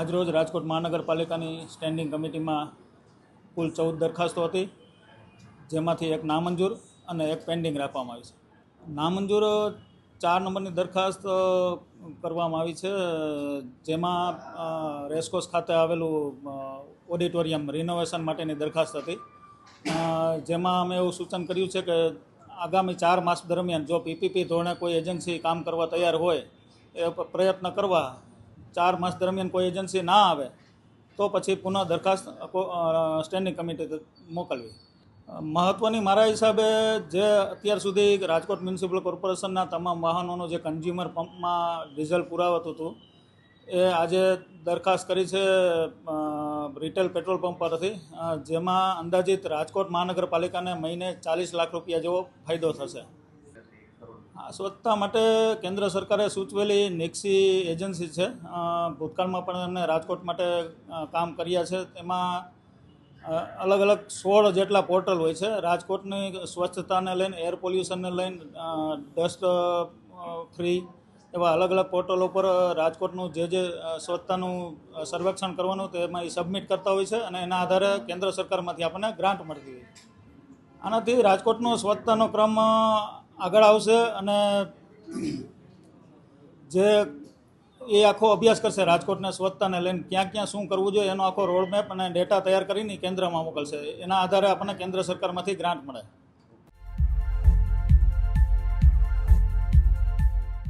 આજરોજ રાજકોટ મહાનગરપાલિકાની સ્ટેન્ડિંગ કમિટીમાં કુલ 14 દરખાસ્તો હતી, જેમાંથી એક નામંજૂર અને એક પેન્ડિંગ રાખવામાં આવી છે. નામંજૂર 4 નંબરની દરખાસ્ત કરવામાં આવી છે, જેમાં રેસકોર્સ ખાતે આવેલું ઓડિટોરિયમ રિનોવેશન માટેની દરખાસ્ત હતી, જેમાં અમે એવું સૂચન કર્યું છે કે આગામી 4 માસ દરમિયાન જો પીપીપી ધોરણે કોઈ એજન્સી કામ કરવા તૈયાર હોય એ પ્રયત્ન કરવા, 4 માસ દરમિયાન કોઈ એજન્સી ના આવે તો પછી પુનઃ દરખાસ્ત સ્ટેન્ડિંગ કમિટી મોકલવી. મહત્ત્વની મારા હિસાબે જે અત્યાર સુધી રાજકોટ મ્યુનિસિપલ કોર્પોરેશનના તમામ વાહનોનું જે કન્ઝ્યુમર પંપમાં ડીઝલ પુરાવતું હતું, એ આજે દરખાસ્ત કરી છે રિટેલ પેટ્રોલ પંપ પરથી, જેમાં અંદાજિત રાજકોટ મહાનગરપાલિકાને મહિને 40 લાખ રૂપિયા જેવો ફાયદો થશે. સ્વચ્છતા માટે કેન્દ્ર સરકારે સૂચવેલી નેક્સી એજન્સી છે. ભૂતકાળમાં પણ એમને રાજકોટ માટે કામ કર્યા છે. એમાં અલગ અલગ 16 જેટલા પોર્ટલ હોય છે. રાજકોટની સ્વચ્છતાને લઈને, એર પોલ્યુશનને લઈને, ડસ્ટ ફ્રી એવા અલગ અલગ પોર્ટલો પર રાજકોટનું જે સ્વચ્છતાનું સર્વેક્ષણ કરવાનું તેમાં એ સબમિટ કરતા હોય છે અને એના આધારે કેન્દ્ર સરકારમાંથી આપણને ગ્રાન્ટ મળતી હોય. આનાથી રાજકોટનો સ્વચ્છતાનો ક્રમ આગળ આવશે અને જે એ આખો અભ્યાસ કરશે રાજકોટને સ્વચ્છતાને લઈને ક્યાં ક્યાં શું કરવું જોઈએ એનો આખો રોડમેપ અને ડેટા તૈયાર કરીને કેન્દ્રમાં મોકલશે. એના આધારે આપણને કેન્દ્ર સરકારમાંથી ગ્રાન્ટ મળે.